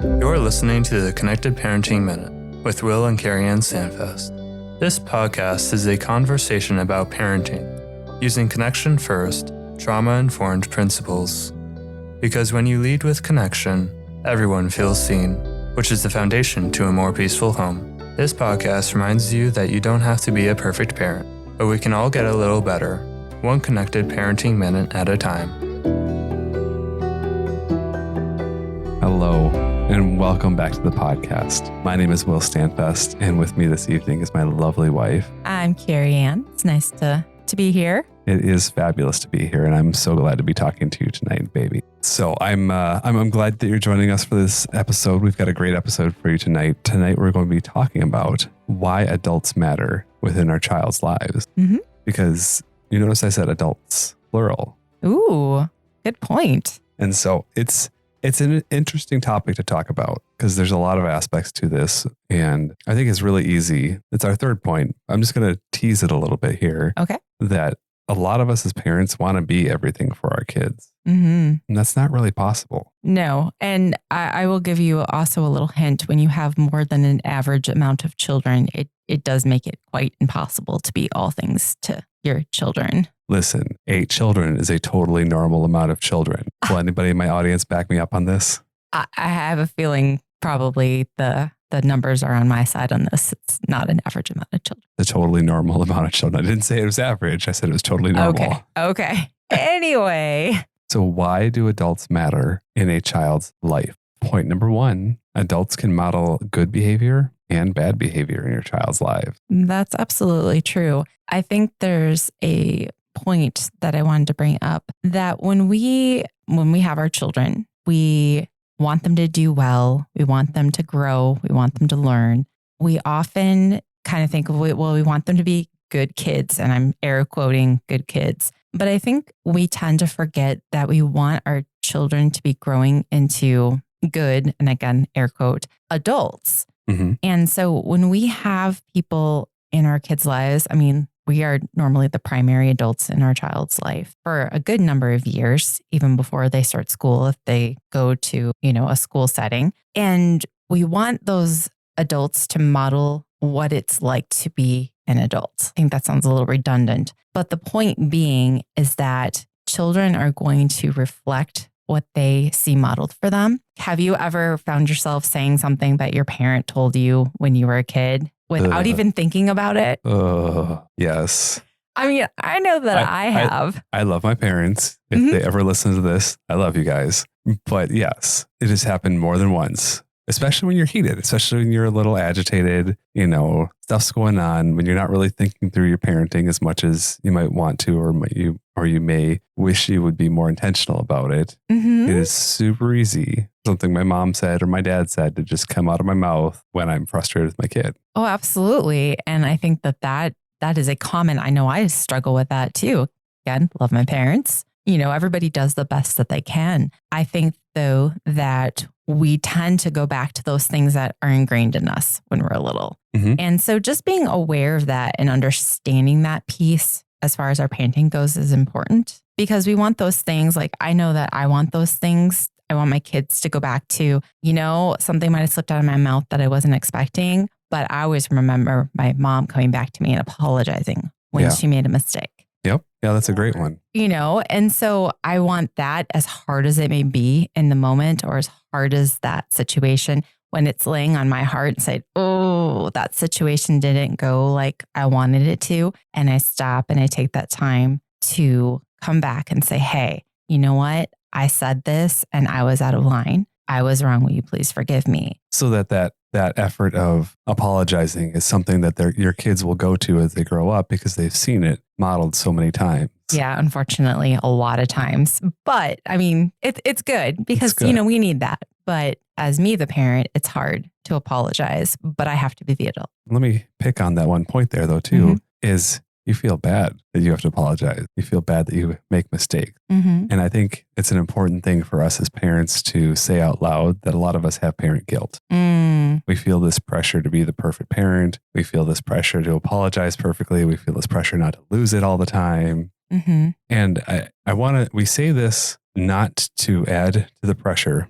You're listening to the Connected Parenting Minute with Will and CarrieAnn Sandfest. This podcast is a conversation about parenting, using connection first, trauma-informed principles. Because when you lead with connection, everyone feels seen, which is the foundation to a more peaceful home. This podcast reminds you that you don't have to be a perfect parent, but we can all get a little better, one connected parenting minute at a time. Hello, and welcome back to the podcast. My name is Will Standfest, and with me this evening is my lovely wife. I'm CarrieAnn. It's nice to be here. It is fabulous to be here, and I'm so glad to be talking to you tonight, baby. So I'm glad that you're joining us for this episode. We've got a great episode for you tonight. Tonight we're going to be talking about why adults matter within our child's lives. Mm-hmm. Because you notice I said adults, plural. Ooh, good point. And so it's an interesting topic to talk about because there's a lot of aspects to this. And I think it's really easy. It's our third point. I'm just going to tease it a little bit here. Okay. That a lot of us as parents want to be everything for our kids. Mm-hmm. And that's not really possible. No. And I will give you also a little hint. When you have more than an average amount of children, it does make it quite impossible to be all things to your children. Listen, 8 children is a totally normal amount of children. Will anybody in my audience back me up on this? I have a feeling probably the numbers are on my side on this. It's not an average amount of children. A totally normal amount of children. I didn't say it was average. I said it was totally normal. Okay. Anyway. So why do adults matter in a child's life? Point number 1, adults can model good behavior and bad behavior in your child's life. That's absolutely true. I think there's a point that I wanted to bring up that when we have our children, we want them to do well. We want them to grow. We want them to learn. We often kind of think, well, we want them to be good kids, and I'm air quoting good kids. But I think we tend to forget that we want our children to be growing into good, and again, air quote, adults. Mm-hmm. And so when we have people in our kids' lives, I mean, we are normally the primary adults in our child's life for a good number of years, even before they start school, if they go to, a school setting. And we want those adults to model what it's like to be an adult. I think that sounds a little redundant, but the point being is that children are going to reflect what they see modeled for them. Have you ever found yourself saying something that your parent told you when you were a kid without even thinking about it? Yes. I mean, I know that I have. I love my parents. If they ever listen to this, I love you guys. But yes, it has happened more than once, especially when you're heated, especially when you're a little agitated, stuff's going on, when you're not really thinking through your parenting as much as you might want to, or you may wish you would be more intentional about it. Mm-hmm. It is super easy. Something my mom said or my dad said to just come out of my mouth when I'm frustrated with my kid. Oh, absolutely. And I think that is a common, I know I struggle with that too. Again, love my parents. Everybody does the best that they can. I think though that we tend to go back to those things that are ingrained in us when we're little. Mm-hmm. And so just being aware of that and understanding that piece as far as our parenting goes is important, because we want those things. Like, I know that I want those things. I want my kids to go back to, something might have slipped out of my mouth that I wasn't expecting, but I always remember my mom coming back to me and apologizing when she made a mistake. Yep. Yeah, that's a great one. And so I want that, as hard as it may be in the moment, or as hard as that situation, when it's laying on my heart and say, oh, that situation didn't go like I wanted it to. And I stop and I take that time to come back and say, hey, you know what? I said this and I was out of line. I was wrong. Will you please forgive me? So that effort of apologizing is something that your kids will go to as they grow up because they've seen it modeled so many times. Yeah, unfortunately, a lot of times. But I mean, it's good because, we need that. But as me, the parent, it's hard to apologize, but I have to be the adult. Let me pick on that one point there, though, too, is you feel bad that you have to apologize. You feel bad that you make mistakes. Mm-hmm. And I think it's an important thing for us as parents to say out loud that a lot of us have parent guilt. We feel this pressure to be the perfect parent. We feel this pressure to apologize perfectly. We feel this pressure not to lose it all the time. Mm-hmm. And we say this not to add to the pressure,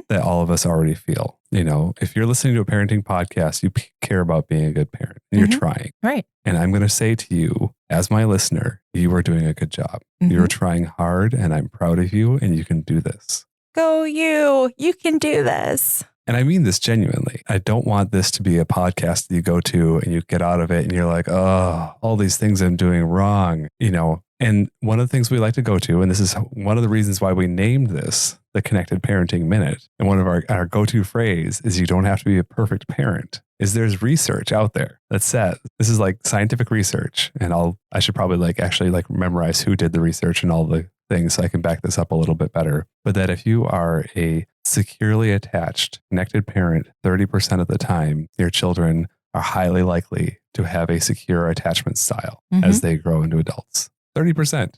that all of us already feel. You know, if you're listening to a parenting podcast, you care about being a good parent and you're trying. Right. And I'm going to say to you, as my listener, you are doing a good job. You're trying hard and I'm proud of you and you can do this. Go you. You can do this. And I mean this genuinely. I don't want this to be a podcast that you go to and you get out of it and you're like, oh, all these things I'm doing wrong, you know. And one of the things we like to go to, and this is one of the reasons why we named this the Connected Parenting Minute. And one of our go-to phrase is you don't have to be a perfect parent. Is there's research out there that says, this is like scientific research. And I should probably actually memorize who did the research and all the things so I can back this up a little bit better. But that if you are a securely attached, connected parent, 30% of the time, your children are highly likely to have a secure attachment style as they grow into adults. 30%.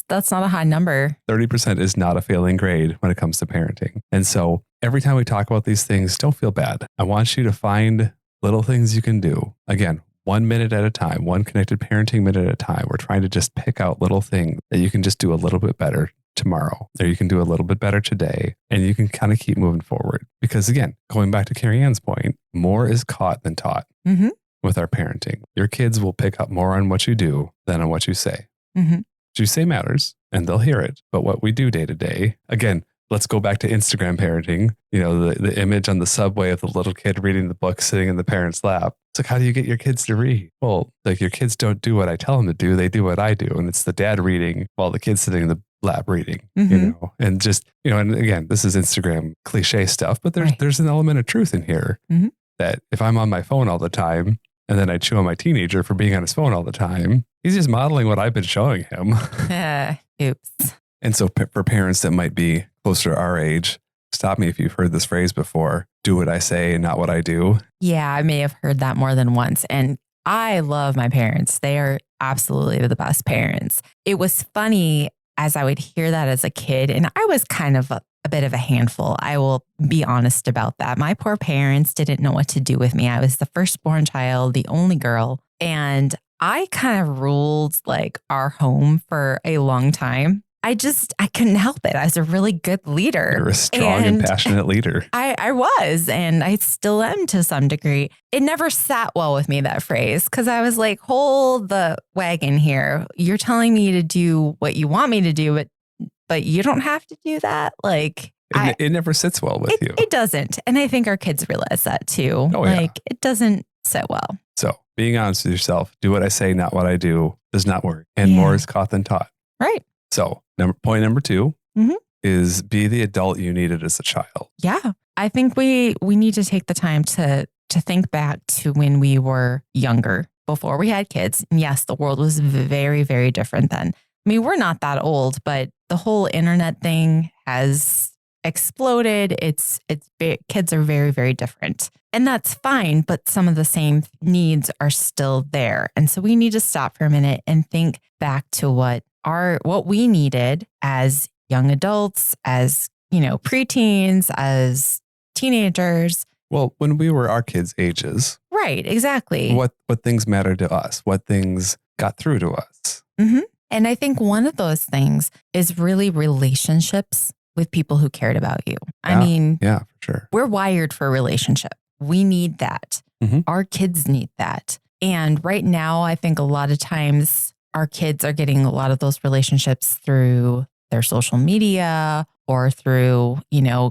That's not a high number. 30% is not a failing grade when it comes to parenting. And so every time we talk about these things, don't feel bad. I want you to find little things you can do. Again, 1 minute at a time, one connected parenting minute at a time. We're trying to just pick out little things that you can just do a little bit better tomorrow, or you can do a little bit better today, and you can kind of keep moving forward. Because again, going back to CarrieAnn's point, more is caught than taught with our parenting. Your kids will pick up more on what you do than on what you say. What you say matters, and they'll hear it. But what we do day to day, again, let's go back to Instagram parenting. You know, the image on the subway of the little kid reading the book sitting in the parent's lap. It's like, how do you get your kids to read? Well, your kids don't do what I tell them to do. They do what I do. And it's the dad reading while the kid's sitting in the lap reading, you know, and just, you know, and again, this is Instagram cliche stuff, but there's an element of truth in here that if I'm on my phone all the time and then I chew on my teenager for being on his phone all the time, he's just modeling what I've been showing him. Oops. And so for parents that might be closer to our age, stop me if you've heard this phrase before, do what I say and not what I do. Yeah, I may have heard that more than once. And I love my parents. They are absolutely the best parents. It was funny as I would hear that as a kid, and I was kind of a bit of a handful. I will be honest about that. My poor parents didn't know what to do with me. I was the firstborn child, the only girl, and I kind of ruled our home for a long time. I couldn't help it. I was a really good leader. You're a strong and passionate leader. I was, and I still am to some degree. It never sat well with me, that phrase, because I was like, hold the wagon here. You're telling me to do what you want me to do, but you don't have to do that. It never sits well with you. It doesn't. And I think our kids realize that too. Oh, yeah. It doesn't sit well. So being honest with yourself, do what I say, not what I do, does not work. And more is caught than taught. Right. So point number 2 is be the adult you needed as a child. Yeah. I think we need to take the time to think back to when we were younger, before we had kids. And yes, the world was very, very different then. I mean, we're not that old, but the whole internet thing has exploded. Kids are very, very different. And that's fine, but some of the same needs are still there. And so we need to stop for a minute and think back to what we needed as young adults, as, preteens, as teenagers. Well, when we were our kids' ages. Right, exactly. What things mattered to us? What things got through to us? And I think one of those things is really relationships with people who cared about you. Yeah, I mean, yeah, for sure. We're wired for a relationship. We need that. Our kids need that. And right now, I think a lot of times our kids are getting a lot of those relationships through their social media or through,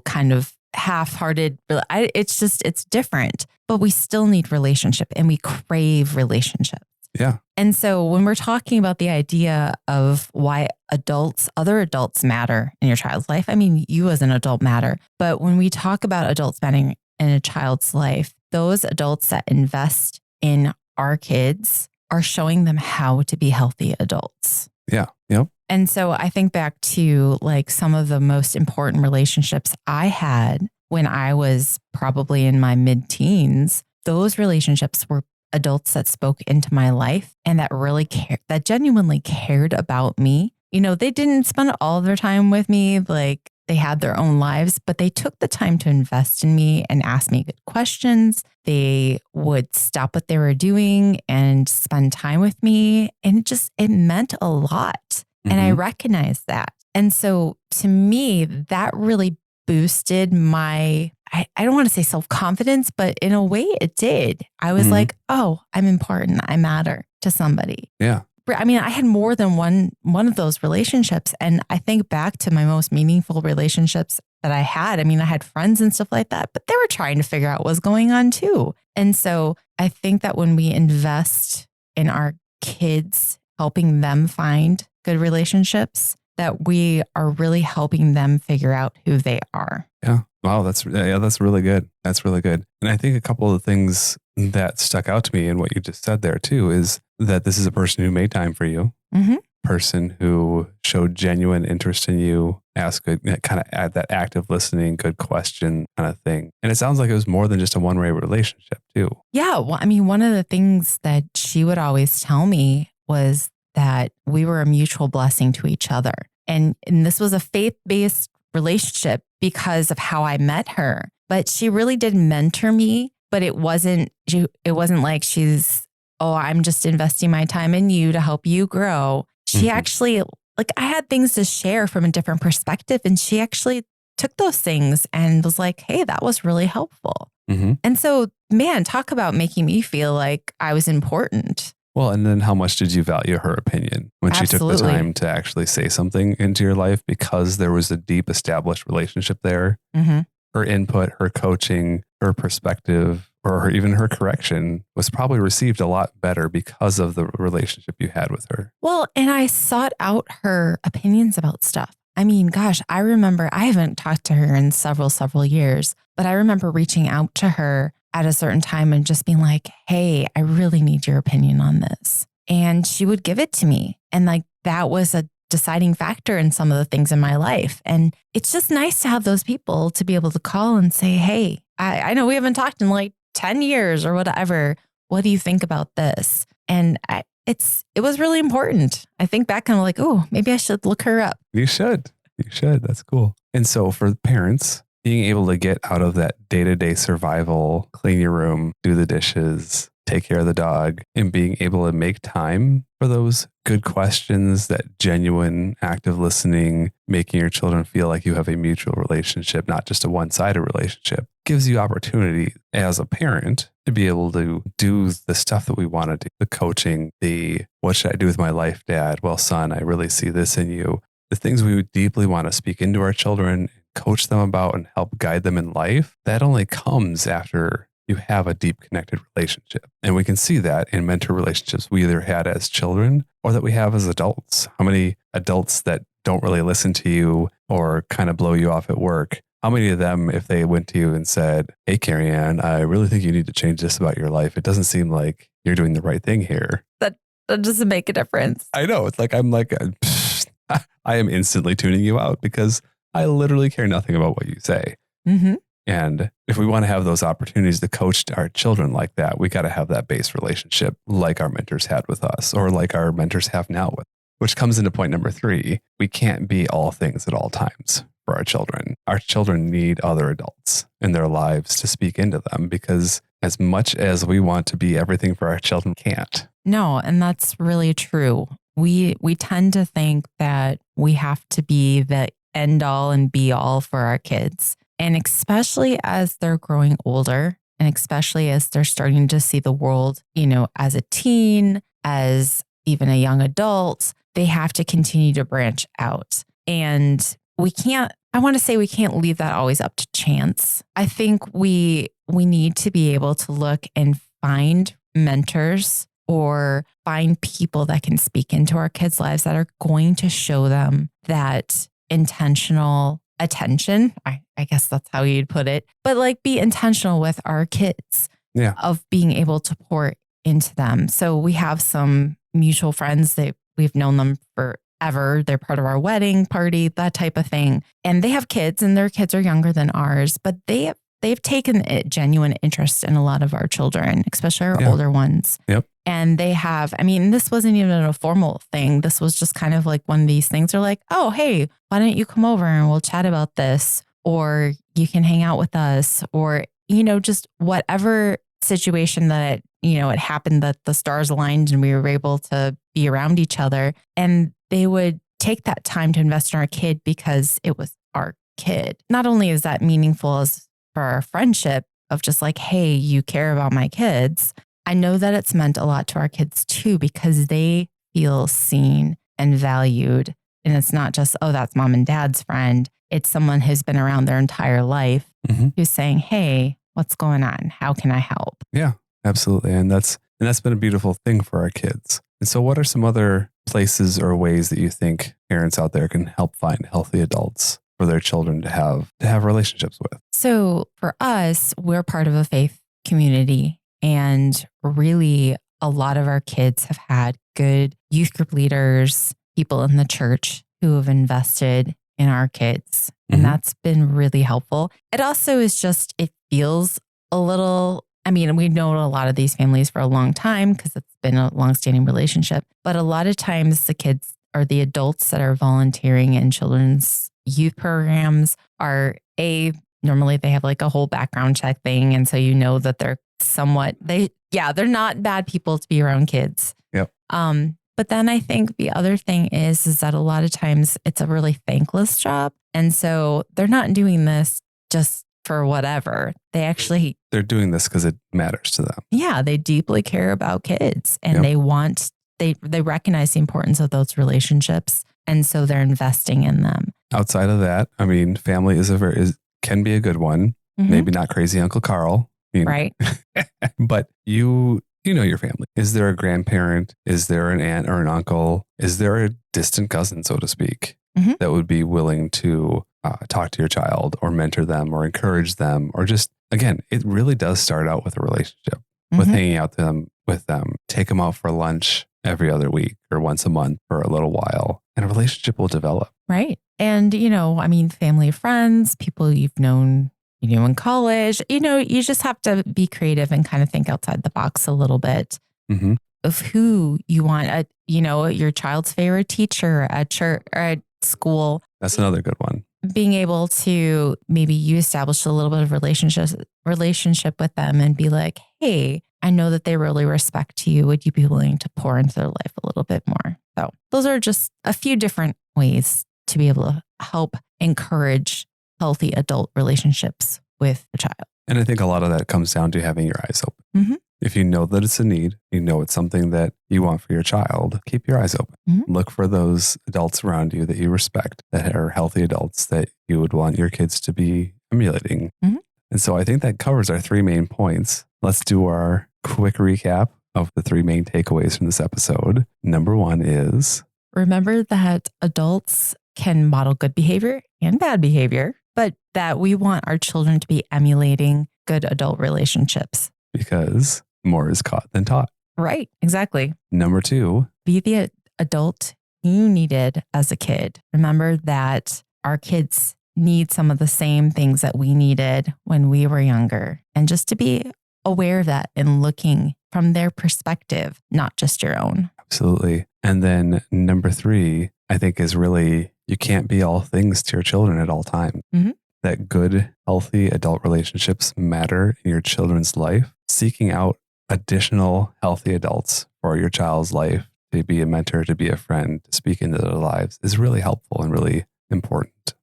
kind of half-hearted. It's different, but we still need relationship and we crave relationship. Yeah. And so when we're talking about the idea of why other adults matter in your child's life, I mean, you as an adult matter. But when we talk about adults mattering in a child's life, those adults that invest in our kids are showing them how to be healthy adults. Yeah. Yep. And so I think back to some of the most important relationships I had when I was probably in my mid-teens. Those relationships were adults that spoke into my life and that really cared, that genuinely cared about me. They didn't spend all of their time with me. They had their own lives, but they took the time to invest in me and ask me good questions. They would stop what they were doing and spend time with me. And it meant a lot. And I recognized that. And so to me, that really boosted my, I don't want to say self-confidence, but in a way it did. I was like, oh, I'm important. I matter to somebody. Yeah. I mean, I had more than one of those relationships. And I think back to my most meaningful relationships that I had. I mean, I had friends and stuff like that, but they were trying to figure out what's going on too. And so I think that when we invest in our kids, helping them find good relationships, that we are really helping them figure out who they are. Yeah. Wow. That's really good. That's really good. And I think a couple of the things that stuck out to me in what you just said there too is that this is a person who made time for you, person who showed genuine interest in you, asked good, kind of add that active listening, good question kind of thing. And it sounds like it was more than just a one-way relationship too. Yeah. Well, I mean, one of the things that she would always tell me was that we were a mutual blessing to each other. And this was a faith-based relationship because of how I met her. But she really did mentor me, but it wasn't like she's, oh, I'm just investing my time in you to help you grow. She actually, like, I had things to share from a different perspective, and she actually took those things and was like, hey, that was really helpful. And so, man, talk about making me feel like I was important. Well, and then how much did you value her opinion when she took the time to actually say something into your life because there was a deep established relationship there? Her input, her coaching, her perspective, or even her correction was probably received a lot better because of the relationship you had with her. Well, and I sought out her opinions about stuff. I mean, gosh, I remember I haven't talked to her in several years, but I remember reaching out to her at a certain time and just being like, hey, I really need your opinion on this. And she would give it to me. And like, that was a deciding factor in some of the things in my life. And it's just nice to have those people to be able to call and say, hey, I know we haven't talked in like 10 years or whatever. What do you think about this? And it was really important. I think back and I'm like, oh, maybe I should look her up. You should. That's cool. And so for parents, being able to get out of that day-to-day survival, clean your room, do the dishes, take care of the dog, and being able to make time for those good questions, that genuine active listening, making your children feel like you have a mutual relationship, not just a one-sided relationship, gives you opportunity as a parent to be able to do the stuff that we want to do, the coaching, the what should I do with my life, Dad? Well, son, I really see this in you. The things we would deeply want to speak into our children, coach them about, and help guide them in life, that only comes after you have a deep connected relationship. And we can see that in mentor relationships we either had as children or that we have as adults. How many adults that don't really listen to you or kind of blow you off at work? How many of them, if they went to you and said, hey, CarrieAnn, I really think you need to change this about your life. It doesn't seem like you're doing the right thing here. That doesn't make a difference. I know. It's like, I'm like, I am instantly tuning you out because I literally care nothing about what you say. And if we want to have those opportunities to coach our children like that, we got to have that base relationship like our mentors had with us or like our mentors have now with, which comes into point number 3. We can't be all things at all times for our children. Our children need other adults in their lives to speak into them because as much as we want to be everything for our children, can't. No, and that's really true. We tend to think that we have to be the end all and be all for our kids. And especially as they're growing older and especially as they're starting to see the world, as a teen, as even a young adult, they have to continue to branch out. And we can't leave that always up to chance. I think we need to be able to look and find mentors or find people that can speak into our kids' lives that are going to show them that intentional attention. I guess that's how you'd put it, but like be intentional with our kids of being able to pour into them. So we have some mutual friends that we've known them forever. They're part of our wedding party, that type of thing. And they have kids and their kids are younger than ours, but they've taken a genuine interest in a lot of our children, especially our older ones. Yep. And they have, this wasn't even a formal thing. This was just kind of like one of these things. They're like, oh, hey, why don't you come over and we'll chat about this? Or you can hang out with us or, just whatever situation that, it happened that the stars aligned and we were able to be around each other. And they would take that time to invest in our kid because it was our kid. Not only is that meaningful as for our friendship of just like, hey, you care about my kids. I know that it's meant a lot to our kids too, because they feel seen and valued. And it's not just, oh, that's mom and dad's friend. It's someone who's been around their entire life who's saying, hey, what's going on? How can I help? Yeah, absolutely. And that's been a beautiful thing for our kids. And so what are some other places or ways that you think parents out there can help find healthy adults for their children to have relationships with? So for us, we're part of a faith community, and really a lot of our kids have had good youth group leaders, people in the church who have invested in our kids. And that's been really helpful. It also is just, it feels a little, I mean, we've known a lot of these families for a long time because it's been a longstanding relationship. But a lot of times the kids or the adults that are volunteering in children's youth programs are normally they have like a whole background check thing. And so you know that they're they're not bad people to be around kids. Yep. But then I think the other thing is that a lot of times it's a really thankless job. And so they're not doing this just for whatever. They're doing this because it matters to them. Yeah, they deeply care about kids, and they recognize the importance of those relationships. And so they're investing in them. Outside of that, I mean, family can be a good one. Maybe not crazy Uncle Carl. Right. But you know your family. Is there a grandparent? Is there an aunt or an uncle? Is there a distant cousin, so to speak, that would be willing to talk to your child or mentor them or encourage them? Or just, again, it really does start out with a relationship, with hanging out with them, take them out for lunch every other week or once a month for a little while, and a relationship will develop. Right. And, family, friends, people you've known in college, you just have to be creative and kind of think outside the box a little bit of who you want, your child's favorite teacher at church or at school. That's another good one. Being able to maybe you establish a little bit of relationship with them and be like, hey, I know that they really respect you. Would you be willing to pour into their life a little bit more? So those are just a few different ways to be able to help encourage healthy adult relationships with a child. And I think a lot of that comes down to having your eyes open. If you know that it's a need, it's something that you want for your child, keep your eyes open. Look for those adults around you that you respect, that are healthy adults that you would want your kids to be emulating. And so I think that covers our 3 main points. Let's do our quick recap of the 3 main takeaways from this episode. Number 1 is, remember that adults can model good behavior and bad behavior, but that we want our children to be emulating good adult relationships. Because more is caught than taught. Right, exactly. Number 2, be the adult you needed as a kid. Remember that our kids need some of the same things that we needed when we were younger. And just to be aware of that and looking from their perspective, not just your own. Absolutely. And then number 3, I think is really, you can't be all things to your children at all times. That good, healthy adult relationships matter in your children's life. Seeking out additional healthy adults for your child's life, to be a mentor, to be a friend, to speak into their lives is really helpful and really important.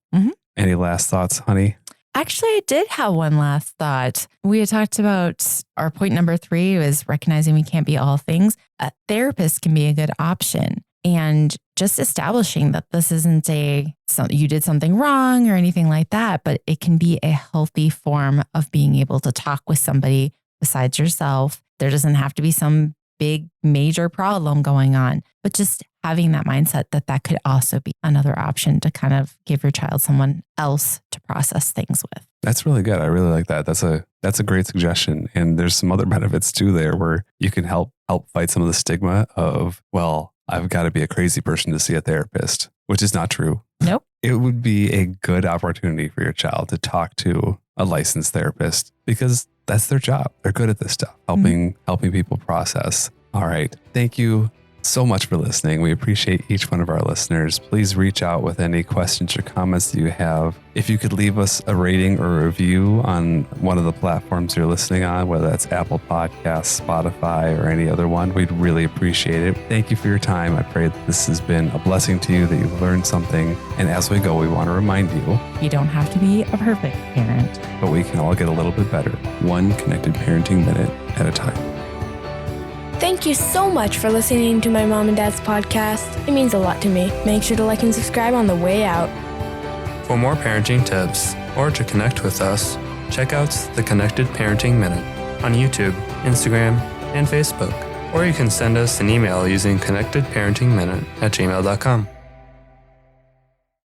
Any last thoughts, honey? Actually, I did have one last thought. We had talked about our point number 3 was recognizing we can't be all things. A therapist can be a good option. And just establishing that this isn't you did something wrong or anything like that, but it can be a healthy form of being able to talk with somebody besides yourself. There doesn't have to be some big major problem going on, but just having that mindset that could also be another option to kind of give your child someone else to process things with. That's really good. I really like that. That's a great suggestion. And there's some other benefits too there where you can help fight some of the stigma of, well, I've got to be a crazy person to see a therapist, which is not true. Nope. It would be a good opportunity for your child to talk to a licensed therapist because that's their job. They're good at this stuff, helping people process. All right. Thank you so much for listening. We appreciate each one of our listeners. Please reach out with any questions or comments that you have. If you could leave us a rating or a review on one of the platforms you're listening on, whether that's Apple Podcasts, Spotify, or any other one, we'd really appreciate it. Thank you for your time. I pray that this has been a blessing to you, that you've learned something. And as we go, we want to remind you, You don't have to be a perfect parent, but we can all get a little bit better, one connected parenting minute at a time. Thank you so much for listening to my mom and dad's podcast. It means a lot to me. Make sure to like and subscribe on the way out. For more parenting tips or to connect with us, check out the Connected Parenting Minute on YouTube, Instagram, and Facebook. Or you can send us an email using connectedparentingminute@gmail.com.